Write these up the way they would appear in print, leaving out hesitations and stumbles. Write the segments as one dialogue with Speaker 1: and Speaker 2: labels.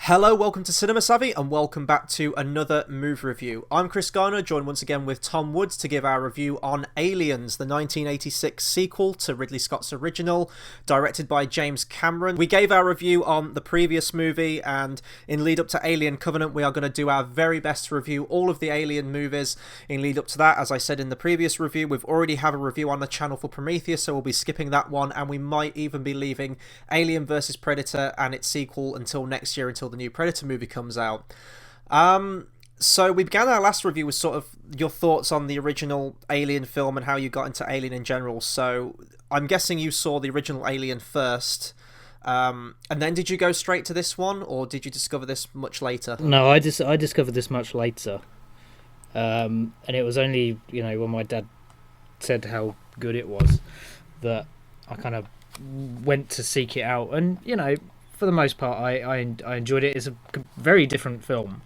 Speaker 1: Hello, welcome to Cinema Savvy, and welcome back to another movie review. I'm Chris Garner, joined once again with Tom Woods to give our review on Aliens, the 1986 sequel to Ridley Scott's original, directed by James Cameron. We gave our review on the previous movie, and in lead up to Alien Covenant, we are going to do our very best to review all of the Alien movies. In lead up to that, as I said in the previous review, we've already have a review on the channel for Prometheus, so we'll be skipping that one, and we might even be leaving Alien vs Predator and its sequel until next year, until the new Predator movie comes out. So we began our last review with sort of your thoughts on the original Alien film and how you got into Alien in general. So I'm guessing you saw the original Alien first, and then did you go straight to this one, or did you discover this much later?
Speaker 2: No, I discovered this much later, and it was only when my dad said how good it was that I kind of went to seek it out, and for the most part, I enjoyed it. It's a very different film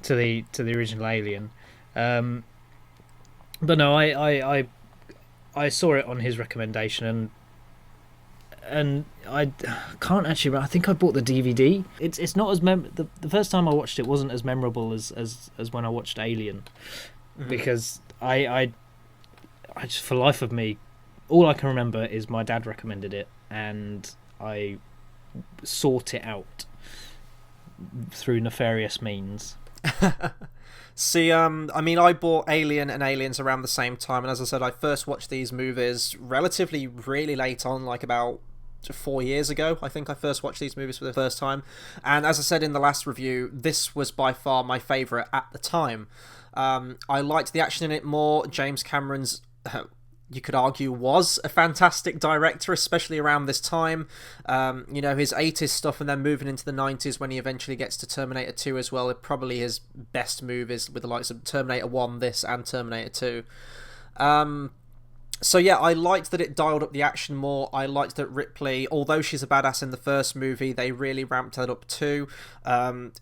Speaker 2: to the original Alien, but no, I saw it on his recommendation, and I can't actually remember. I think I bought the DVD. It's not as the first time I watched it wasn't as memorable as when I watched Alien, because I just, for life of me, all I can remember is my dad recommended it, and I sought it out through nefarious means.
Speaker 1: See, I mean, I bought Alien and Aliens around the same time, and as I said, I first watched these movies relatively really late on, like about 4 years ago. I think I first watched these movies for the first time, and as I said in the last review, this was by far my favourite at the time. I liked the action in it more. James Cameron's you could argue was a fantastic director, especially around this time. His 80s stuff, and then moving into the 90s when he eventually gets to Terminator 2 as well, probably his best movies, with the likes of Terminator 1, this, and Terminator 2. So yeah, I liked that it dialed up the action more. I liked that Ripley, although she's a badass in the first movie, they really ramped that up too.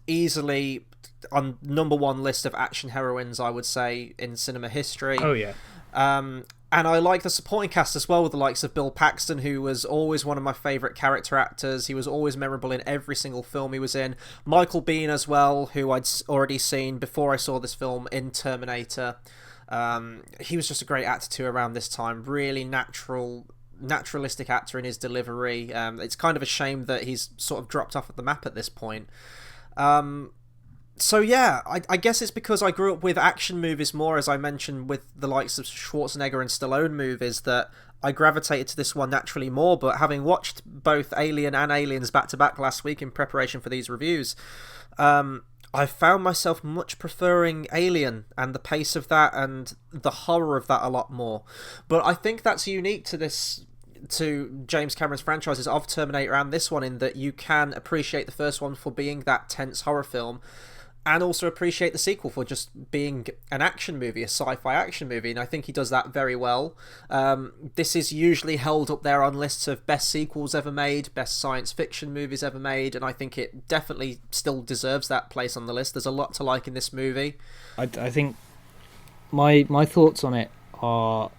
Speaker 1: Easily on number one list of action heroines, I would say, in cinema history.
Speaker 2: Oh yeah.
Speaker 1: And I like the supporting cast as well, with the likes of Bill Paxton, who was always one of my favourite character actors. He was always memorable in every single film he was in. Michael Biehn as well, who I'd already seen before I saw this film in Terminator. He was just a great actor too around this time. Really naturalistic actor in his delivery. It's kind of a shame that he's sort of dropped off at the map at this point. So yeah, I guess it's because I grew up with action movies more, as I mentioned, with the likes of Schwarzenegger and Stallone movies, that I gravitated to this one naturally more. But having watched both Alien and Aliens back to back last week in preparation for these reviews, I found myself much preferring Alien and the pace of that and the horror of that a lot more. But I think that's unique to James Cameron's franchises of Terminator and this one, in that you can appreciate the first one for being that tense horror film, and also appreciate the sequel for just being an action movie, a sci-fi action movie, and I think he does that very well. This is usually held up there on lists of best sequels ever made, best science fiction movies ever made, and I think it definitely still deserves that place on the list. There's a lot to like in this movie.
Speaker 2: I think my thoughts on it are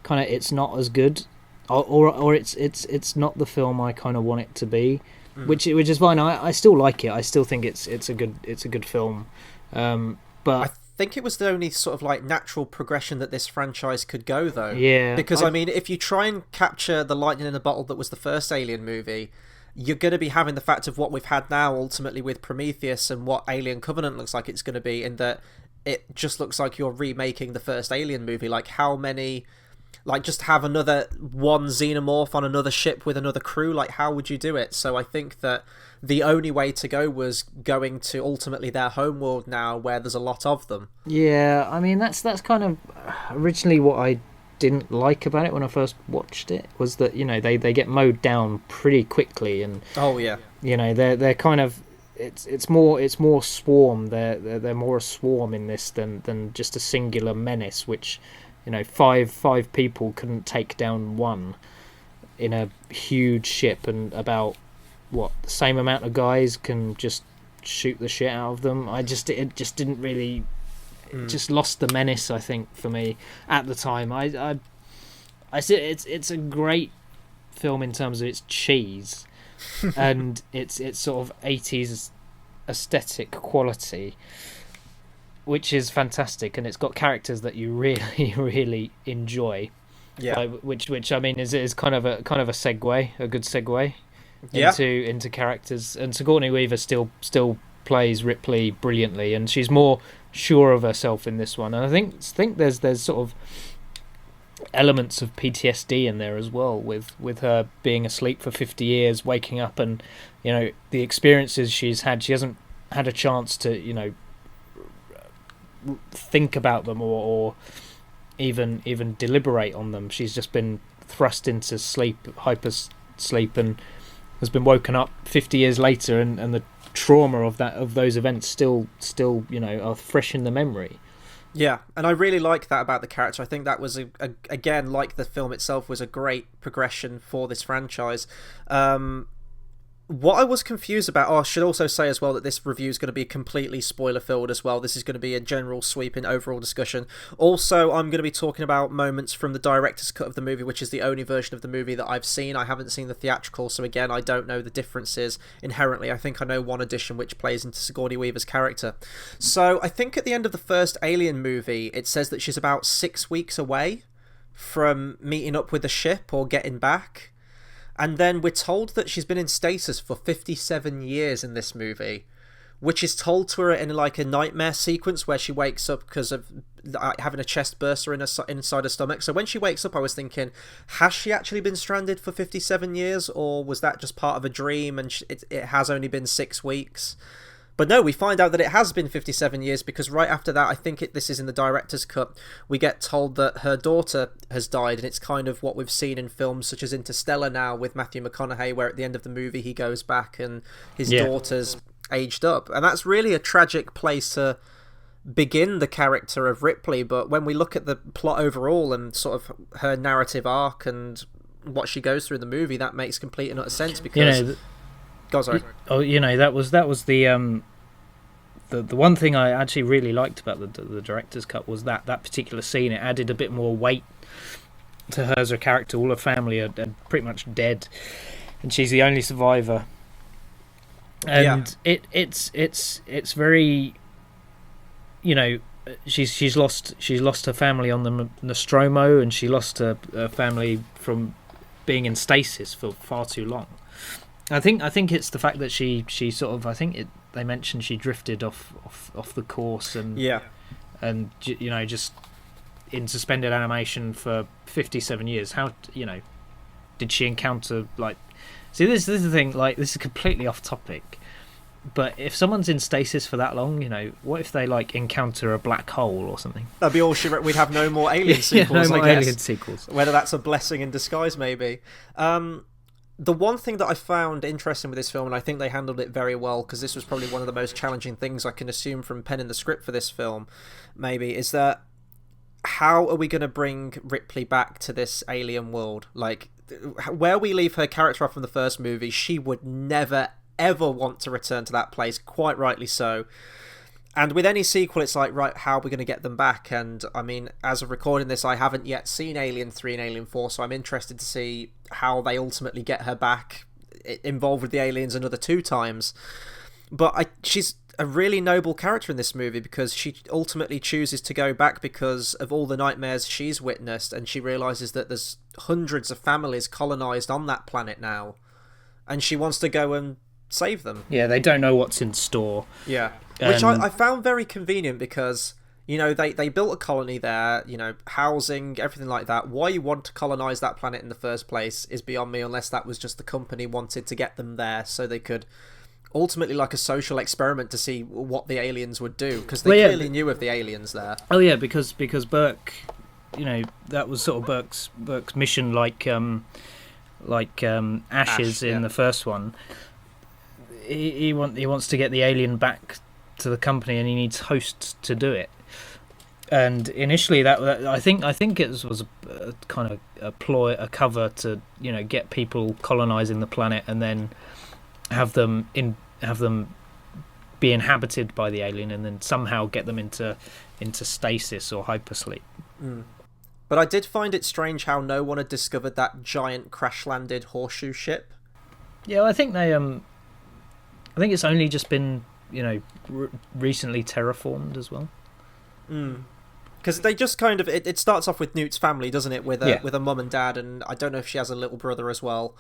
Speaker 2: kind of, it's not as good, or it's not the film I kind of want it to be. Which is fine. I still like it. I still think it's a good film. But
Speaker 1: I think it was the only sort of like natural progression that this franchise could go, though.
Speaker 2: Yeah.
Speaker 1: Because I mean, if you try and capture the lightning in a bottle that was the first Alien movie, you're going to be having the fact of what we've had now, ultimately with Prometheus, and what Alien Covenant looks like it's going to be, in that it just looks like you're remaking the first Alien movie. Like, how many? Like, just have another one xenomorph on another ship with another crew. Like, how would you do it? So I think that the only way to go was going to ultimately their homeworld now, where there's a lot of them.
Speaker 2: Yeah, I mean, that's kind of originally what I didn't like about it when I first watched it, was that they get mowed down pretty quickly, and
Speaker 1: oh yeah,
Speaker 2: they're kind of, it's more swarm. They're more a swarm in this than just a singular menace, which five people couldn't take down one in a huge ship, and about the same amount of guys can just shoot the shit out of them. It just didn't really, it just lost the menace, I think, for me at the time. I see it's a great film in terms of its cheese, and it's sort of 80s aesthetic quality, which is fantastic, and it's got characters that you really really enjoy.
Speaker 1: Yeah.
Speaker 2: Which I mean is kind of a segue, a good segue
Speaker 1: Yeah.
Speaker 2: into characters. And Sigourney Weaver still plays Ripley brilliantly, and she's more sure of herself in this one. And I think there's sort of elements of PTSD in there as well, with her being asleep for 50 years, waking up, and the experiences she's had. She hasn't had a chance to think about them or even deliberate on them. She's just been thrust into hyper sleep, and has been woken up 50 years later, and the trauma of those events still are fresh in the memory.
Speaker 1: Yeah, and I really like that about the character. I think that was again, like the film itself, was a great progression for this franchise. What I was confused about, I should also say as well that this review is going to be completely spoiler filled as well. This is going to be a general sweeping overall discussion. Also, I'm going to be talking about moments from the director's cut of the movie, which is the only version of the movie that I've seen. I haven't seen the theatrical, so again, I don't know the differences inherently. I think I know one addition which plays into Sigourney Weaver's character. So I think at the end of the first Alien movie, it says that she's about 6 weeks away from meeting up with the ship or getting back. And then we're told that she's been in stasis for 57 years in this movie, which is told to her in like a nightmare sequence where she wakes up because of having a chest burster inside her stomach. So when she wakes up, I was thinking, has she actually been stranded for 57 years, or was that just part of a dream and it has only been 6 weeks? But no, we find out that it has been 57 years, because right after that, I think this is in the director's cut, we get told that her daughter has died, and it's kind of what we've seen in films such as Interstellar now with Matthew McConaughey, where at the end of the movie he goes back and his daughter's aged up. And that's really a tragic place to begin the character of Ripley. But when we look at the plot overall and sort of her narrative arc and what she goes through in the movie, that makes complete and utter sense, because... God, sorry.
Speaker 2: Oh, that was the one thing I actually really liked about the director's cut was that particular scene. It added a bit more weight to her as a character. All her family are pretty much dead, and she's the only survivor. And it's very, she's lost her family on the Nostromo, and she lost her family from being in stasis for far too long. I think it's the fact that she sort of, they mentioned she drifted off the course, and just in suspended animation for 57 years. How did she encounter, like, see, this is the thing, like, this is completely off topic, but if someone's in stasis for that long, what if they like encounter a black hole or something?
Speaker 1: That'd be all we'd have no more Alien sequels.
Speaker 2: No more
Speaker 1: I guess.
Speaker 2: Alien sequels.
Speaker 1: Whether that's a blessing in disguise, maybe. The one thing that I found interesting with this film, and I think they handled it very well, because this was probably one of the most challenging things I can assume from penning the script for this film, maybe, is that how are we going to bring Ripley back to this alien world? Like, where we leave her character off from the first movie, she would never, ever want to return to that place, quite rightly so. And with any sequel, it's like, right, how are we going to get them back? And, I mean, as of recording this, I haven't yet seen Alien 3 and Alien 4, so I'm interested to see how they ultimately get her back involved with the aliens another 2 times. But she's a really noble character in this movie, because she ultimately chooses to go back because of all the nightmares she's witnessed, and she realises that there's hundreds of families colonised on that planet now, and she wants to go and save them.
Speaker 2: Yeah, they don't know what's in store.
Speaker 1: Yeah. Which I found very convenient, because, they built a colony there, housing, everything like that. Why you want to colonise that planet in the first place is beyond me, unless that was just the company wanted to get them there so they could ultimately, like a social experiment, to see what the aliens would do, because they clearly knew of the aliens there.
Speaker 2: Oh yeah, because Burke, that was sort of Burke's mission, like Ashes in the first one. He wants to get the alien back to the company, and he needs hosts to do it. And initially, that I think it was a kind of a ploy, a cover to get people colonizing the planet, and then have them be inhabited by the alien, and then somehow get them into stasis or hypersleep.
Speaker 1: But I did find it strange how no one had discovered that giant crash-landed horseshoe ship.
Speaker 2: Yeah, I think they I think it's only just been recently terraformed as well.
Speaker 1: Because they just kind of it starts off with Newt's family, doesn't it? With a mum and dad, and I don't know if she has a little brother as well,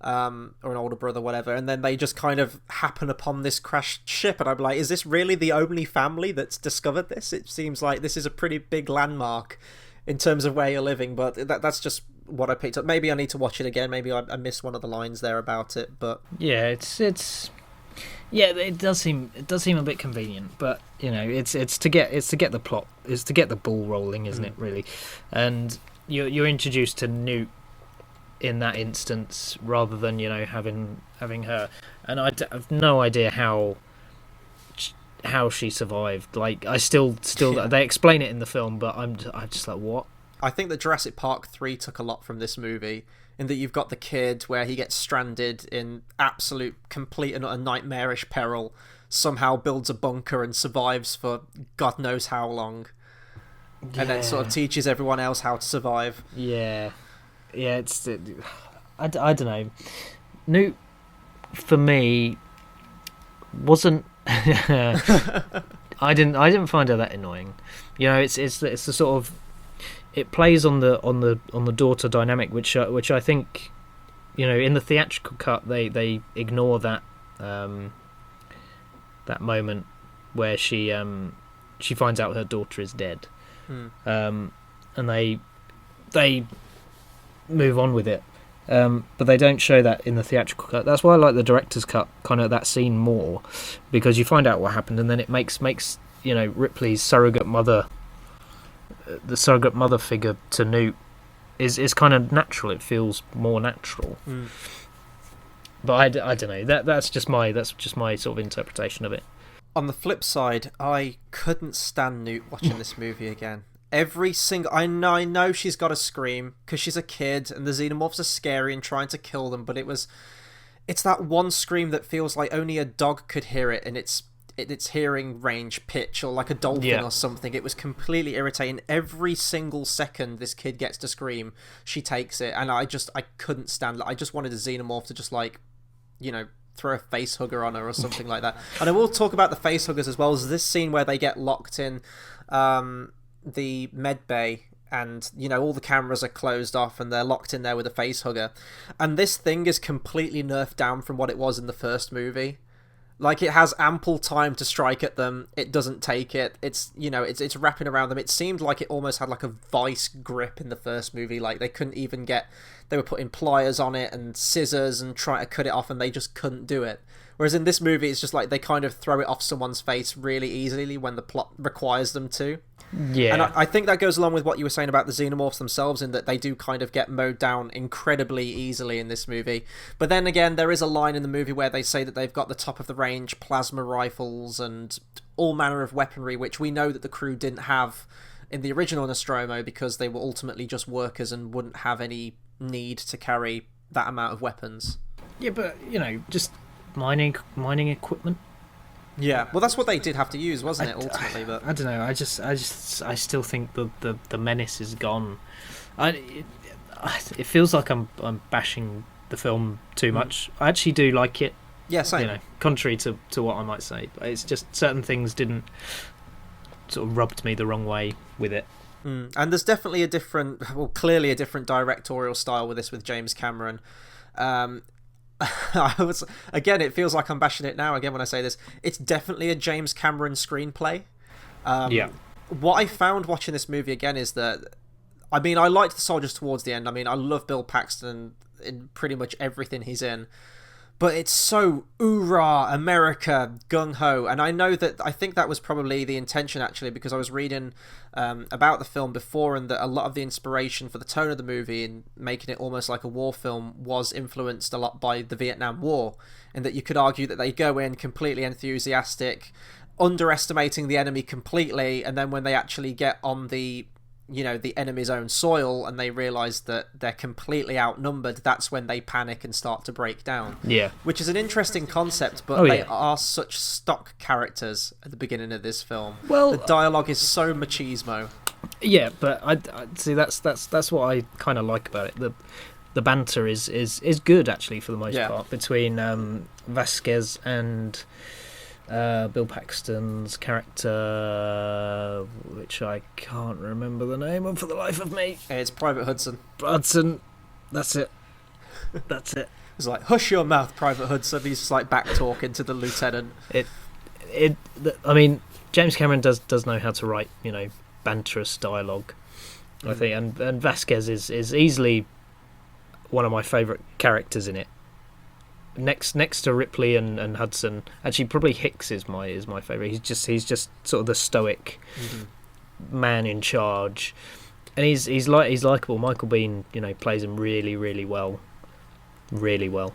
Speaker 1: or an older brother, whatever. And then they just kind of happen upon this crashed ship, and I'm like, is this really the only family that's discovered this? It seems like this is a pretty big landmark in terms of where you're living, but that's just what I picked up. Maybe I need to watch it again. Maybe I missed one of the lines there about it, but
Speaker 2: yeah, it does seem a bit convenient, but it's to get the plot, it's to get the ball rolling, isn't it? Really, and you're introduced to Newt in that instance rather than having her, and I have no idea how she survived. Like I still they explain it in the film, but I'm just like, what?
Speaker 1: I think that Jurassic Park 3 took a lot from this movie, in that you've got the kid where he gets stranded in absolute, complete and utter nightmarish peril, somehow builds a bunker and survives for God knows how long, and then sort of teaches everyone else how to survive.
Speaker 2: Yeah, I don't know. Newt, for me, wasn't... I didn't find her that annoying. It's the sort of... It plays on the daughter dynamic, which I think, in the theatrical cut they ignore that that moment where she finds out her daughter is dead, and they move on with it, but they don't show that in the theatrical cut. That's why I like the director's cut, kind of that scene more, because you find out what happened, and then it makes Ripley's surrogate mother. The surrogate mother figure to Newt is kind of natural. It feels more natural. But I don't know. That's just my sort of interpretation of it.
Speaker 1: On the flip side, I couldn't stand Newt watching this movie again. Every single... I know she's got to scream because she's a kid and the xenomorphs are scary and trying to kill them, but it's that one scream that feels like only a dog could hear it, and it's hearing range pitch, or like a dolphin or something. It was completely irritating. Every single second this kid gets to scream, she takes it, and I couldn't stand it. I just wanted a xenomorph to just throw a face hugger on her or something like that. And I will talk about the face huggers as well as this scene where they get locked in the med bay, and all the cameras are closed off and they're locked in there with a face hugger, and this thing is completely nerfed down from what it was in the first movie. Like, it has ample time to strike at them. It doesn't take it. It's it's wrapping around them. It seemed like it almost had like a vice grip in the first movie. Like, they couldn't even they were putting pliers on it and scissors and trying to cut it off, and they just couldn't do it. Whereas in this movie, it's just like they kind of throw it off someone's face really easily when the plot requires them to.
Speaker 2: Yeah.
Speaker 1: And I think that goes along with what you were saying about the xenomorphs themselves, in that they do kind of get mowed down incredibly easily in this movie. But then again, there is a line in the movie where they say that they've got the top of the range plasma rifles and all manner of weaponry, which we know that the crew didn't have in the original Nostromo, because they were ultimately just workers and wouldn't have any need to carry that amount of weapons.
Speaker 2: Yeah, but just mining equipment.
Speaker 1: Yeah, well, that's what they did have to use, wasn't it, ultimately? But
Speaker 2: I don't know. I still think the menace is gone. It feels like I'm bashing the film too much. I actually do like it.
Speaker 1: Yeah, same.
Speaker 2: Contrary to what I might say, but it's just certain things didn't sort of rubbed me the wrong way with it.
Speaker 1: And there's definitely clearly a different directorial style with this, with James Cameron. Again, it feels like I'm bashing it now again when I say this. It's definitely a James Cameron screenplay. What I found watching this movie again is that, I liked the soldiers towards the end. I love Bill Paxton in pretty much everything he's in. But it's so oorah, America, gung-ho. And I think that was probably the intention, actually, because I was reading about the film before, and that a lot of the inspiration for the tone of the movie and making it almost like a war film was influenced a lot by the Vietnam War, and that you could argue that they go in completely enthusiastic, underestimating the enemy completely, and then when they actually get on the enemy's own soil and they realise that they're completely outnumbered, that's when they panic and start to break down.
Speaker 2: Yeah.
Speaker 1: Which is an interesting concept, but they are such stock characters at the beginning of this film.
Speaker 2: Well,
Speaker 1: the dialogue is so machismo.
Speaker 2: Yeah, but I see that's what I kind of like about it. The banter is good, actually, for the most part, between Vasquez and Bill Paxton's character, which I can't remember the name of for the life of me.
Speaker 1: It's Private Hudson.
Speaker 2: Hudson, that's it. That's it.
Speaker 1: It's like, hush your mouth, Private Hudson. He's just like back talking to the lieutenant.
Speaker 2: I mean, James Cameron does know how to write, banterous dialogue. I think, and Vasquez is easily one of my favourite characters in it. Next to Ripley and Hudson, actually probably Hicks is my favourite. He's just sort of the stoic man in charge, and he's likeable. Michael Biehn, plays him really, really well, really well.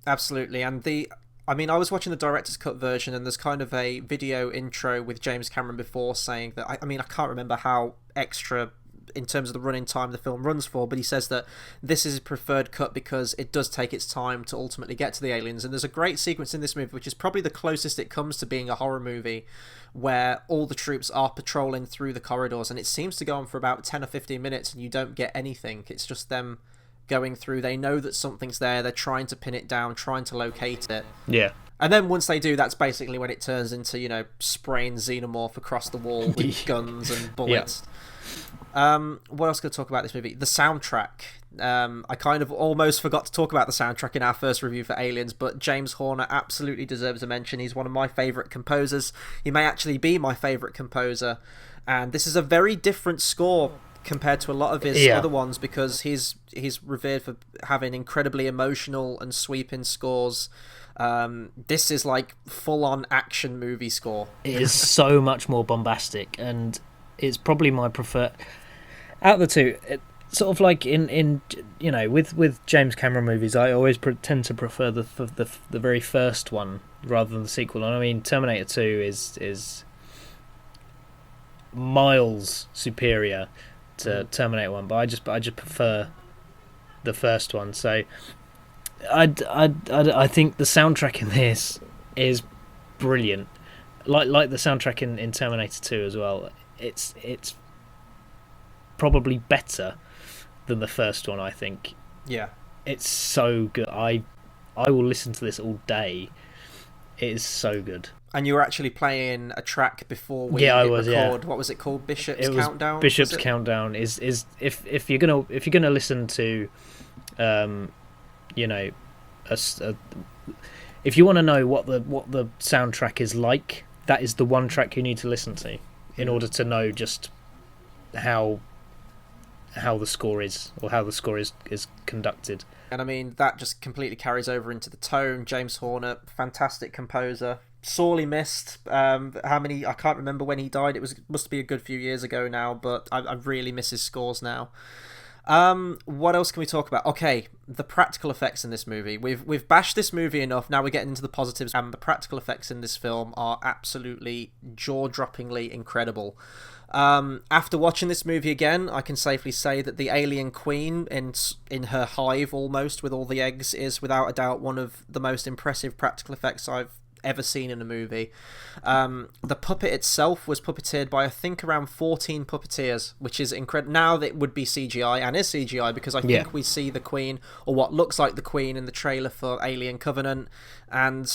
Speaker 1: Absolutely, and I was watching the director's cut version, and there's kind of a video intro with James Cameron before saying that. I can't remember how extra in terms of the running time the film runs for, but he says that this is his preferred cut because it does take its time to ultimately get to the aliens. And there's a great sequence in this movie which is probably the closest it comes to being a horror movie, where all the troops are patrolling through the corridors, and it seems to go on for about 10 or 15 minutes and you don't get anything. It's just them going through. They know that something's there, they're trying to pin it down, trying to locate it.
Speaker 2: Yeah.
Speaker 1: And then once they do, that's basically when it turns into, spraying xenomorph across the wall with guns and bullets. Yeah. What else could I talk about this movie? The soundtrack. I kind of almost forgot to talk about the soundtrack in our first review for Aliens, but James Horner absolutely deserves a mention. He's one of my favourite composers. He may actually be my favourite composer. And this is a very different score compared to a lot of his other ones, because he's revered for having incredibly emotional and sweeping scores. This is like full-on action movie score.
Speaker 2: It is so much more bombastic, and it's probably my preferred out of the two. Sort of like in with James Cameron movies, I always tend to prefer the very first one rather than the sequel. And I mean, Terminator 2 is miles superior to Terminator 1, but I just prefer the first one. So I think the soundtrack in this is brilliant, like the soundtrack in Terminator 2 as well. It's probably better than the first one, I think.
Speaker 1: Yeah. It's
Speaker 2: so good. I will listen to this all day. It is so good.
Speaker 1: And you were actually playing a track before we record. Yeah. What was it called? Bishop's Countdown?
Speaker 2: Bishop's Countdown is if you're gonna listen to if you want to know what the soundtrack is like, that is the one track you need to listen to in order to know just how the score is, or how the score is conducted.
Speaker 1: And I mean, that just completely carries over into the tone. James Horner, fantastic composer, sorely missed. I can't remember when he died. Must be a good few years ago now, but I really miss his scores now. What else can we talk about? Okay, the practical effects in this movie. We've bashed this movie enough. Now we're getting into the positives, and the practical effects in this film are absolutely jaw-droppingly incredible. After watching this movie again, I can safely say that the alien queen in her hive, almost with all the eggs, is without a doubt one of the most impressive practical effects I've ever seen in a movie. The puppet itself was puppeteered by I think around 14 puppeteers, which is incredible. Now that would be CGI, and is CGI, because I think we see the Queen, or what looks like the Queen, in the trailer for Alien Covenant, and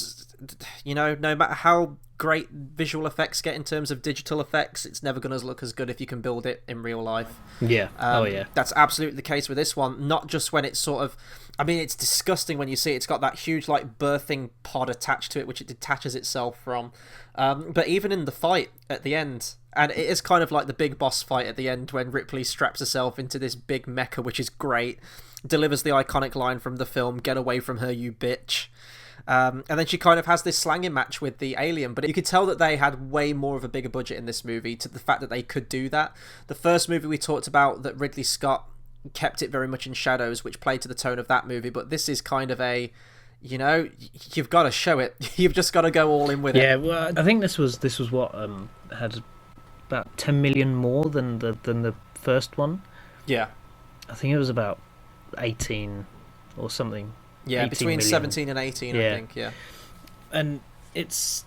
Speaker 1: no matter how great visual effects get in terms of digital effects, it's never going to look as good if you can build it in real life. That's absolutely the case with this one. Not just when it's sort of, it's disgusting when you see it. It's got that huge like birthing pod attached to it, which it detaches itself from, but even in the fight at the end, and it is kind of like the big boss fight at the end when Ripley straps herself into this big mecha, which is great, delivers the iconic line from the film, "Get away from her, you bitch." And then she kind of has this slanging match with the alien, but you could tell that they had way more of a bigger budget in this movie, to the fact that they could do that. The first movie we talked about, that Ridley Scott kept it very much in shadows, which played to the tone of that movie, but this is kind of a, you've got to show it. You've just got to go all in with it.
Speaker 2: Yeah, well, I think this was what had about 10 million more than the first one.
Speaker 1: Yeah,
Speaker 2: I think it was about 18 or something.
Speaker 1: Yeah, between 17 and 18, I think, yeah.
Speaker 2: And it's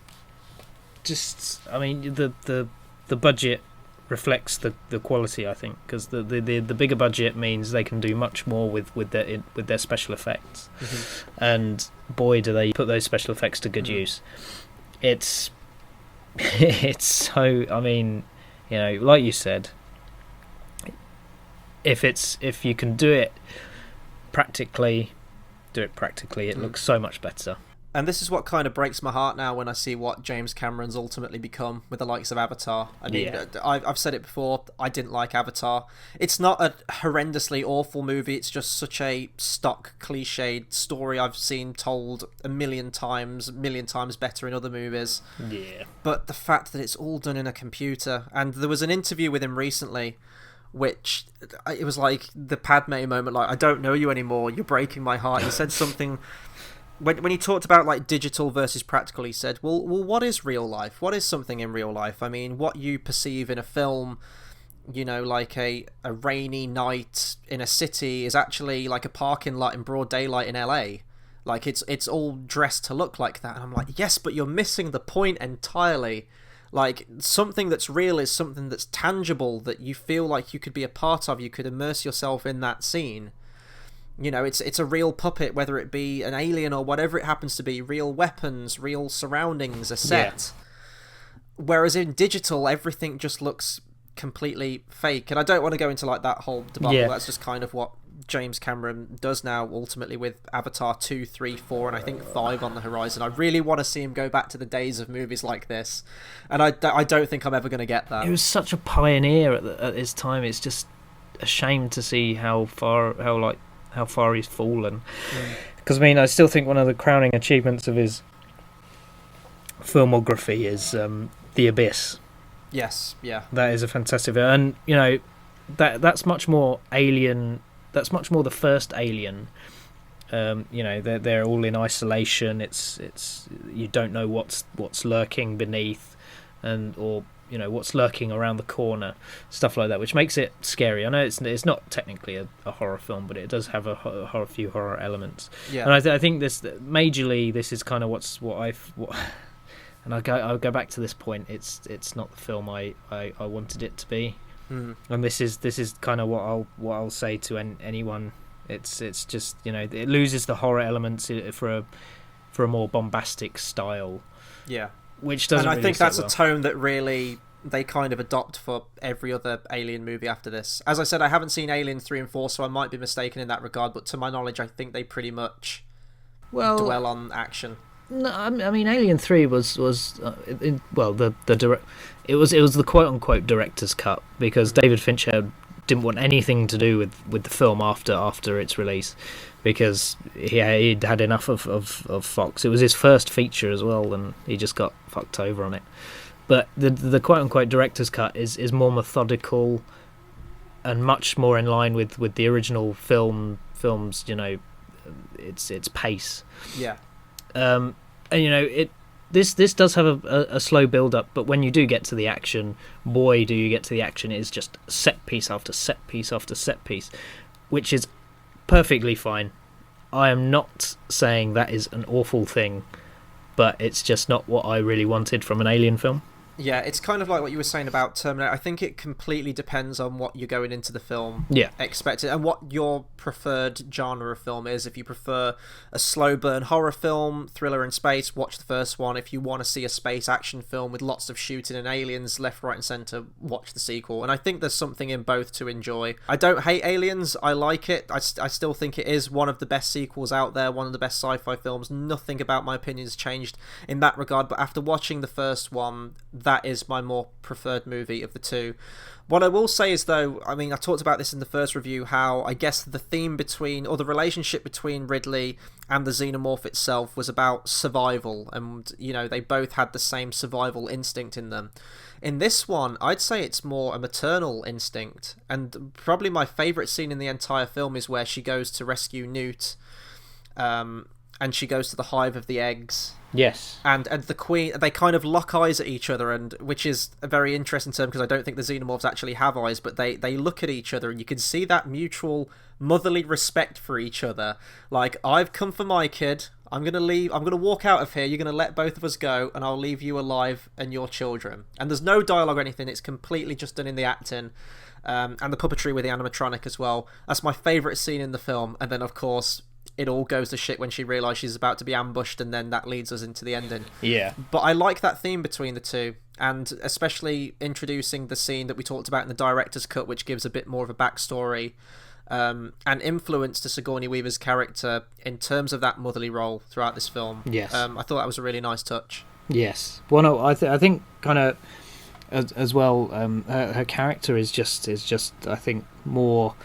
Speaker 2: just, the budget reflects the quality, I think, because the bigger budget means they can do much more with their special effects. Mm-hmm. And boy, do they put those special effects to good use it's it's so. I mean, like you said, if you can do it practically, it looks so much better.
Speaker 1: And this is what kind of breaks my heart now when I see what James Cameron's ultimately become with the likes of Avatar. I mean, I've said it before, I didn't like Avatar. It's not a horrendously awful movie, it's just such a stock, cliched story I've seen told a million times better in other movies.
Speaker 2: Yeah.
Speaker 1: But the fact that it's all done in a computer, and there was an interview with him recently, which, it was like the Padme moment, like, I don't know you anymore, you're breaking my heart. He said something... When he talked about like digital versus practical, he said, well, what is real life? What is something in real life? I mean, what you perceive in a film, like a rainy night in a city is actually like a parking lot in broad daylight in LA. Like, it's all dressed to look like that. And I'm like, yes, but you're missing the point entirely. Like, something that's real is something that's tangible, that you feel like you could be a part of. You could immerse yourself in that scene. It's a real puppet, whether it be an alien or whatever it happens to be, real weapons, real surroundings, a set. Yeah. Whereas in digital, everything just looks completely fake. And I don't want to go into like that whole debacle. Yeah. That's just kind of what James Cameron does now, ultimately, with Avatar 2, 3, 4, and I think 5 on the horizon. I really want to see him go back to the days of movies like this. And I don't think I'm ever going to get that.
Speaker 2: He was such a pioneer at his time. It's just a shame to see how far he's fallen. Because I mean, I still think one of the crowning achievements of his filmography is The Abyss.
Speaker 1: Yes, yeah.
Speaker 2: That is a fantastic, and that's much more Alien. That's much more the first Alien. They're all in isolation. It's you don't know what's lurking beneath, or what's lurking around the corner, stuff like that, which makes it scary. I know it's not technically a horror film, but it does have a few horror elements. Yeah. And I think this majorly, this is kind of and I'll go back to this point. It's not the film I wanted it to be. And this is kind of what I'll say to anyone. It's just it loses the horror elements for a more bombastic style.
Speaker 1: Yeah.
Speaker 2: Which doesn't.
Speaker 1: And I think that's
Speaker 2: well.
Speaker 1: A tone that really they kind of adopt for every other Alien movie after this. As I said, I haven't seen Alien 3 and 4, so I might be mistaken in that regard, but to my knowledge, I think they pretty much dwell on action.
Speaker 2: No, I mean, Alien 3 was the quote unquote director's cut, because David Fincher didn't want anything to do with the film after its release, because he'd had enough of Fox. It was his first feature as well, and he just got fucked over on it. But the quote unquote director's cut is more methodical and much more in line with the original film's its pace.
Speaker 1: Yeah.
Speaker 2: And this does have a slow build up, but when you do get to the action, boy, do you get to the action. It is just set piece after set piece after set piece, which is perfectly fine. I am not saying that is an awful thing, but it's just not what I really wanted from an Alien film.
Speaker 1: Yeah, it's kind of like what you were saying about Terminator. I think it completely depends on what you're going into the film expecting, and what your preferred genre of film is. If you prefer a slow burn horror film, thriller in space, watch the first one. If you want to see a space action film with lots of shooting and aliens left, right and centre, watch the sequel. And I think there's something in both to enjoy. I don't hate Aliens, I like it. I still think it is one of the best sequels out there, one of the best sci-fi films. Nothing about my opinion has changed in that regard, but after watching the first one, that is my more preferred movie of the two. What I will say is, though, I mean, I talked about this in the first review, how I guess the theme between, or the relationship between Ridley and the xenomorph itself was about survival, and, they both had the same survival instinct in them. In this one, I'd say it's more a maternal instinct, and probably my favourite scene in the entire film is where she goes to rescue Newt, and she goes to the hive of the eggs.
Speaker 2: Yes.
Speaker 1: And the Queen, they kind of lock eyes at each other, and which is a very interesting term, because I don't think the xenomorphs actually have eyes, but they look at each other, and you can see that mutual motherly respect for each other. Like, I've come for my kid, I'm going to walk out of here, you're going to let both of us go, and I'll leave you alive and your children. And there's no dialogue or anything, it's completely just done in the acting, and the puppetry with the animatronic as well. That's my favourite scene in the film. And then, of course, it all goes to shit when she realizes she's about to be ambushed, and then that leads us into the ending.
Speaker 2: Yeah.
Speaker 1: But I like that theme between the two, and especially introducing the scene that we talked about in the director's cut, which gives a bit more of a backstory and influence to Sigourney Weaver's character in terms of that motherly role throughout this film.
Speaker 2: Yes.
Speaker 1: I thought that was a really nice touch.
Speaker 2: Yes. Well, no, I think kind of as well. Her character is just I think more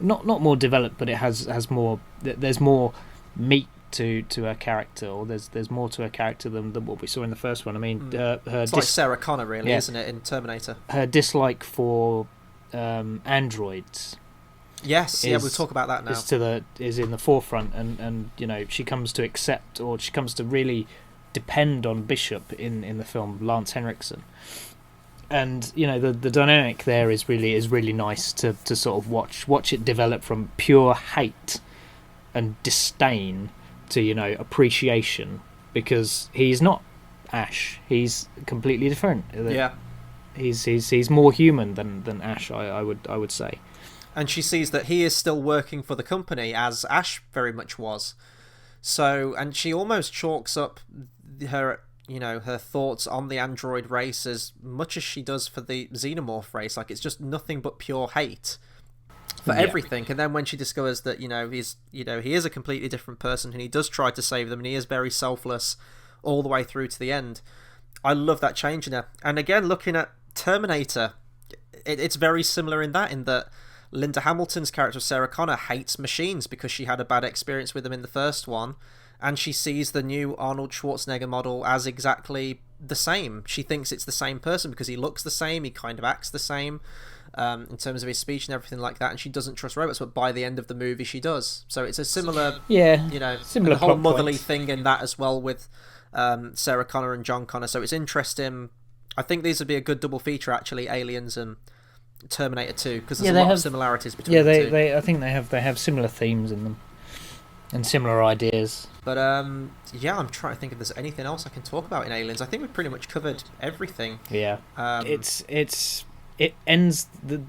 Speaker 2: not more developed, but it has more. There's more meat to her character, or there's more to her character than what we saw in the first one. I mean,
Speaker 1: it's like Sarah Connor, really, isn't it, in Terminator?
Speaker 2: Her dislike for androids.
Speaker 1: Yes, we'll talk about that now.
Speaker 2: Is in the forefront, and she comes to accept, or she comes to really depend on Bishop in the film, Lance Henriksen. And the dynamic there is really nice to sort of watch it develop from pure hate and disdain to appreciation, because he's not Ash. He's completely different.
Speaker 1: Yeah,
Speaker 2: he's more human than Ash. I would say.
Speaker 1: And she sees that he is still working for the company, as Ash very much was. So, and she almost chalks up her thoughts on the android race as much as she does for the xenomorph race. Like, it's just nothing but pure hate for everything. And then when she discovers that he is a completely different person, and he does try to save them, and he is very selfless all the way through to the end, I love that change in her. And again, looking at Terminator, it's very similar in that Linda Hamilton's character, Sarah Connor, hates machines because she had a bad experience with them in the first one, and she sees the new Arnold Schwarzenegger model as exactly the same. She thinks it's the same person because he looks the same, he kind of acts the same in terms of his speech and everything like that, and she doesn't trust robots, but by the end of the movie she does. So it's a similar,
Speaker 2: similar
Speaker 1: the whole
Speaker 2: plot
Speaker 1: motherly
Speaker 2: points.
Speaker 1: thing in that as well with Sarah Connor and John Connor. So it's interesting. I think these would be a good double feature, actually, Aliens and Terminator 2, because there's a lot of similarities between the two.
Speaker 2: I think they have similar themes in them and similar ideas.
Speaker 1: But I'm trying to think if there's anything else I can talk about in Aliens. I think we've pretty much covered everything.
Speaker 2: Yeah, it ends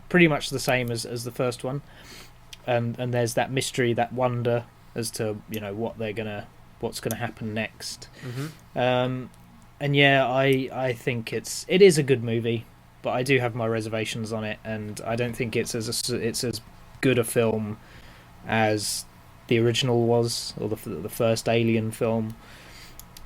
Speaker 2: pretty much the same as the first one, and there's that mystery, that wonder as to what's gonna happen next.
Speaker 1: Mm-hmm.
Speaker 2: And yeah, I think it is a good movie, but I do have my reservations on it, and I don't think it's as good a film as the original was, or the first Alien film.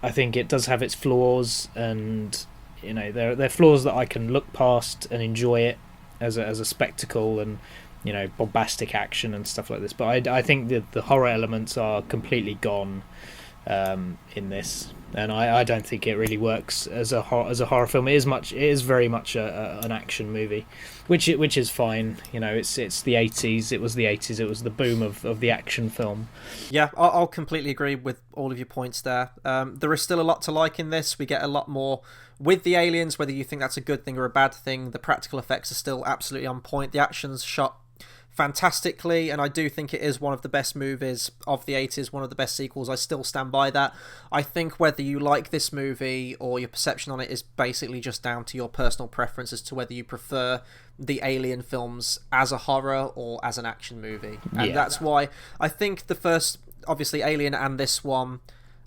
Speaker 2: I think it does have its flaws, and they're flaws that I can look past and enjoy it as a spectacle, and bombastic action and stuff like this. But I think the horror elements are completely gone in this, and I don't think it really works as a horror film. It is very much an action movie, which is fine. It's the 80s. It was the 80s. It was the boom of the action film.
Speaker 1: Yeah, I'll completely agree with all of your points there. There is still a lot to like in this. We get a lot more with the aliens, whether you think that's a good thing or a bad thing. The practical effects are still absolutely on point. The action's shot fantastically, and I do think it is one of the best movies of the 80s, one of the best sequels. I still stand by that. I think whether you like this movie or your perception on it is basically just down to your personal preference as to whether you prefer the Alien films as a horror or as an action movie. And that's why I think the first, obviously, Alien and this one,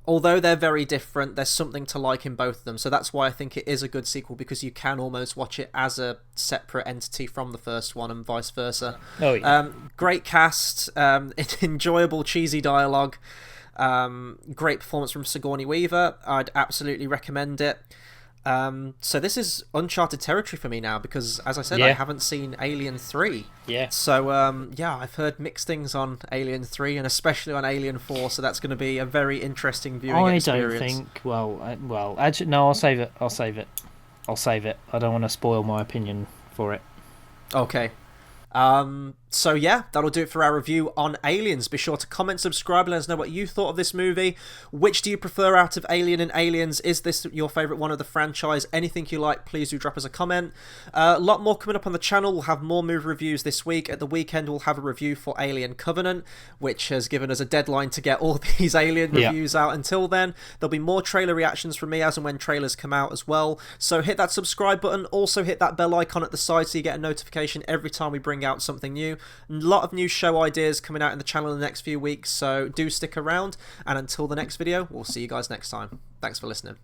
Speaker 1: although they're very different, there's something to like in both of them. So that's why I think it is a good sequel, because you can almost watch it as a separate entity from the first one and vice versa.
Speaker 2: Oh, yeah.
Speaker 1: Great cast, enjoyable, cheesy dialogue, great performance from Sigourney Weaver. I'd absolutely recommend it. So this is uncharted territory for me now, because, as I said, I haven't seen Alien 3.
Speaker 2: Yeah.
Speaker 1: So, I've heard mixed things on Alien 3 and especially on Alien 4, so that's going to be a very interesting viewing experience.
Speaker 2: I don't think... Actually, no, I'll save it. I don't want to spoil my opinion for it.
Speaker 1: Okay. So yeah, that'll do it for our review on Aliens. Be sure to comment, subscribe, and let us know what you thought of this movie. Which do you prefer out of Alien and Aliens? Is this your favourite one of the franchise? Anything you like, please do drop us a comment. A lot more coming up on the channel. We'll have more movie reviews this week. At the weekend, we'll have a review for Alien Covenant, which has given us a deadline to get all these Alien reviews out. Until then, there'll be more trailer reactions from me as and when trailers come out as well. So hit that subscribe button. Also hit that bell icon at the side so you get a notification every time we bring out something new. A lot of new show ideas coming out in the channel in the next few weeks, so do stick around. And until the next video, we'll see you guys next time. Thanks for listening.